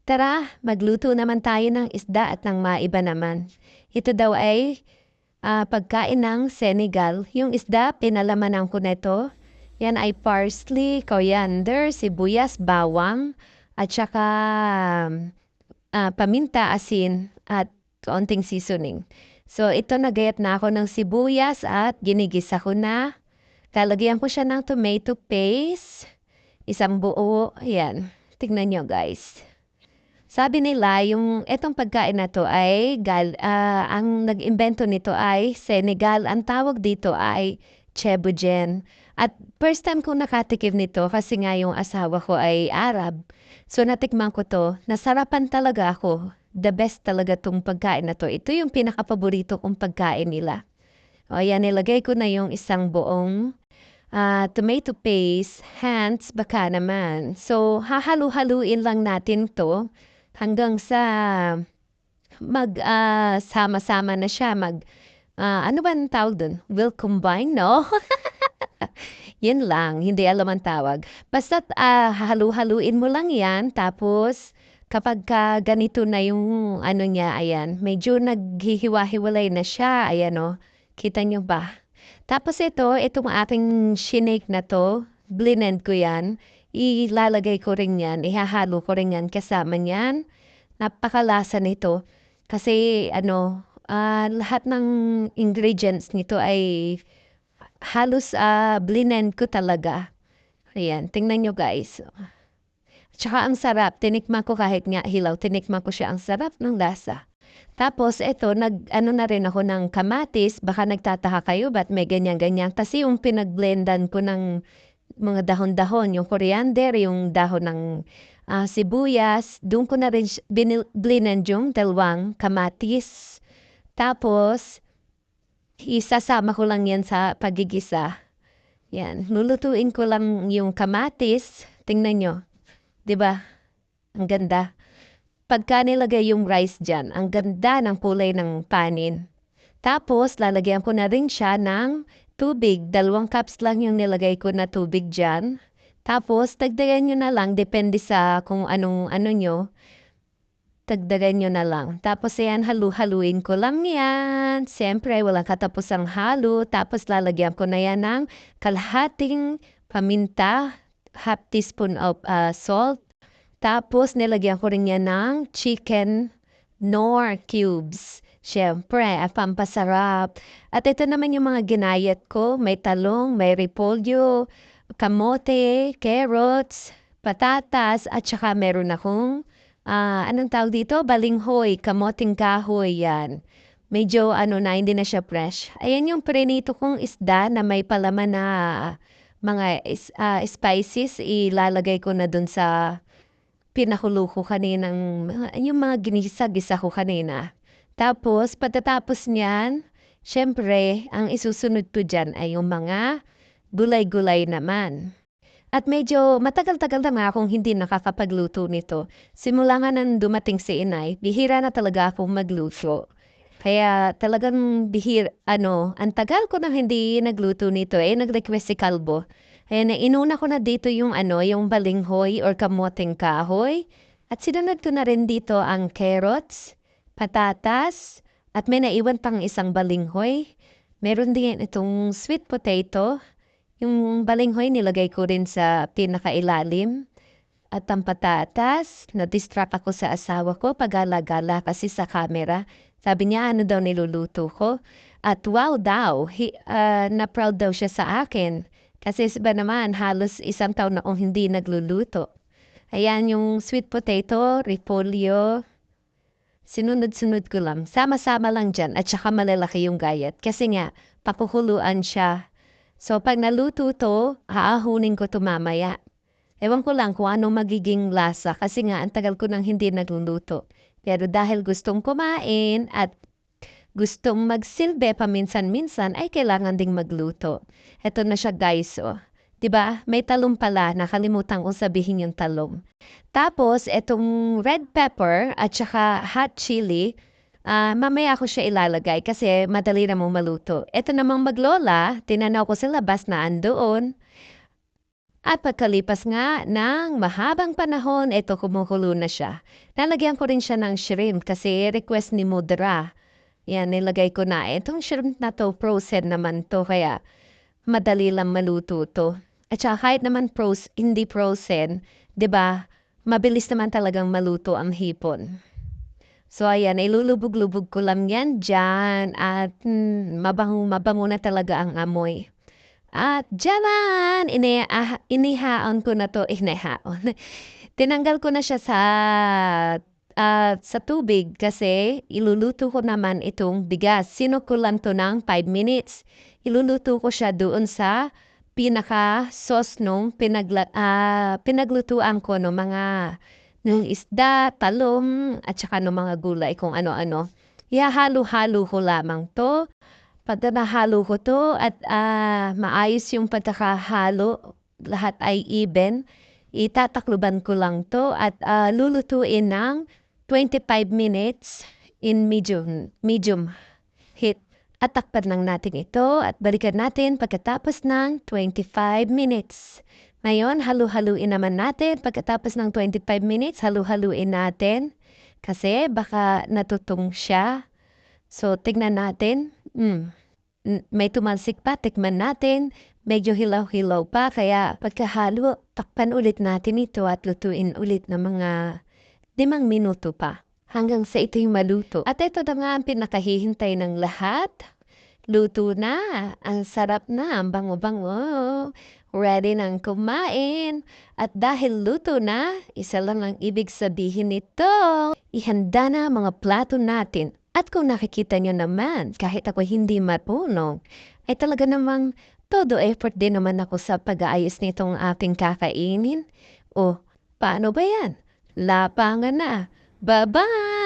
Tara, magluto naman tayo ng isda at ng maiba naman. Ito daw ay pagkain ng Senegal. Yung isda, pinalamanan ko nito. Yan ay parsley, coriander, sibuyas, bawang, at saka paminta, asin, at kaunting seasoning. So, ito nagayat na ako ng sibuyas at ginigisa ko na. Lalagyan ko siya ng tomato paste, isang buo. Ayan, tignan nyo guys. Sabi nila, yung etong pagkain na to ay, ang nag-imbento nito ay Senegal. Ang tawag dito ay Chebogen. At first time kong nakatikim nito kasi nga yung asawa ko ay Arab. So natikman ko to, nasarapan talaga ako. The best talaga tong pagkain na to. Ito yung pinaka-paborito kong pagkain nila. O yan, nilagay ko na yung isang buong tomato paste, hands, baka naman. So, hahalu-haluin lang natin to hanggang sa sama-sama na siya. Ano ba ang tawag dun? Will combine, no? Yan lang, hindi alam ang tawag. Basta't halu-haluin mo lang yan, tapos kapag ganito na yung ano niya, ayan, medyo naghihiwa-hiwalay na siya, ayan o, kita nyo ba? Tapos itong aking shinake na to, blend ko yan, ilalagay ko rin yan, ihahalo ko rin yan kasama niyan. Napakalasa nito kasi lahat ng ingredients nito ay halos blend ko talaga. Ayan, tingnan nyo guys. Tsaka ang sarap, tinikman ko kahit nga hilaw, tinikman ko siya, ang sarap ng lasa. Tapos ano na rin ako ng kamatis, baka nagtataka kayo ba't may ganyan-ganyan. Kasi yung pinagblendan ko ng mga dahon-dahon, yung coriander, yung dahon ng sibuyas, doon ko na rin blend yung dalawang kamatis. Tapos, isasama ko lang yan sa pagigisa. Yan, lulutuin ko lang yung kamatis. Tingnan nyo, 'di ba? Ang ganda. Pagka nilagay yung rice dyan, ang ganda ng kulay ng panin. Tapos, lalagyan ko na rin siya ng tubig. 2 cups lang yung nilagay ko na tubig dyan. Tapos, dagdagan nyo na lang, depende sa kung anong ano nyo. Dagdagan nyo na lang. Tapos, ayan, halu-haluin ko lang yan. Siyempre, walang katapusang halo. Tapos, lalagyan ko na yan ng kalahating paminta, half teaspoon of salt. Tapos, nilagyan ko rin yan ng chicken Knorr cubes. Siyempre, pampasarap. At ito naman yung mga ginayat ko. May talong, may repolyo, kamote, carrots, patatas, at saka meron akong, anong tawag dito? Balinghoy, kamoting kahoy yan. Medyo hindi na siya fresh. Ayan yung prinito kong isda na may palaman na mga spices. Ilalagay ko na dun sa pinakulo ko kaninang yung mga ginisa-gisa ko kanina. Tapos, pagkatapos niyan, syempre, ang isusunod ko dyan ay yung mga gulay-gulay naman. At medyo matagal-tagal na nga akong hindi nakakapagluto nito. Simula nga nang dumating si inay, bihira na talaga akong magluto. Kaya talagang ang tagal ko nang hindi nagluto nito, nag-request si Kalbo. Ayan, inuna ko na dito yung balinghoy or kamoting kahoy. At sinunod ko na rin dito ang carrots, patatas, at may naiwan pang isang balinghoy. Meron din itong sweet potato. Yung balinghoy nilagay ko rin sa pinakailalim. At ang patatas, na-distract ako sa asawa ko pag-gala-gala kasi sa camera. Sabi niya ano daw niluluto ko. At wow daw, na-proud daw siya sa akin. Kasi ba naman, halos 1 taon na akong hindi nagluluto. Ayan yung sweet potato, repolyo. Sinunod-sunod ko lang. Sama-sama lang dyan at saka malalaki yung gayat. Kasi nga, pakuhuluan siya. So pag naluto to, haahunin ko to mamaya. Ewan ko lang kung anong magiging lasa kasi nga ang tagal ko nang hindi nagluluto. Pero dahil gustong kumain at gustong magsilbi paminsan-minsan ay kailangan ding magluto. Eto na siya guys, oh. 'Di ba? May talong pala, nakalimutan kong sabihin yung talong. Tapos etong red pepper at saka hot chili, mamaya ko siya ilalagay kasi madali namang maluto. Eto namang maglola, tinanaw ko sa labas na andoon. At pagkalipas nga ng mahabang panahon, ito kumukulo na siya. Nalagyan ko rin siya ng shrimp kasi request ni Mudra. Yan, nilagay ko na. Itong shrimp na to, frozen naman to, kaya madali lang maluto to. At saka kahit naman hindi frozen, 'di ba? Mabilis naman talagang maluto ang hipon. So ayan, ilulubog-lubog ko lang yan dyan at mabango na talaga ang amoy. At diyan, inihaon ko na 'to, inihaon. Tinanggal ko na siya sa tubig kasi iluluto ko naman itong bigas. Sinukulan 'to ng 5 minutes. Iluluto ko siya doon sa pinaka-sauce nung pinaglutuan ko nung mga ng isda, talong, at saka nung mga gulay kung ano-ano. Ihahalo-halo ko lamang 'to. Pagka nahalo ko 'to at, maayos yung pagkakahalo, lahat ay even, itatakluban ko lang 'to at, lulutuin ng 25 minutes in medium heat. At takpan lang natin ito at balikan natin pagkatapos ng 25 minutes. Ngayon, halu-haluin naman natin. Pagkatapos ng 25 minutes, halu-haluin natin kasi baka natutong siya. So, tignan natin. May tumalsik pa, tikman natin. Medyo hilaw-hilaw pa, kaya pagkahalo, takpan ulit natin ito at lutuin ulit ng mga 5 minuto pa hanggang sa ito'y maluto. At ito na nga ang pinakahihintay ng lahat. Luto na, ang sarap na, ang bango-bango. Ready nang kumain. At dahil luto na, isa lang ang ibig sabihin nito. Ihanda na ang mga plato natin. At kung nakikita nyo naman, kahit ako hindi marunong, ay talaga namang todo effort din naman ako sa pag-aayos nitong ating kakainin. O, paano ba yan? Lapangan na. Bye-bye!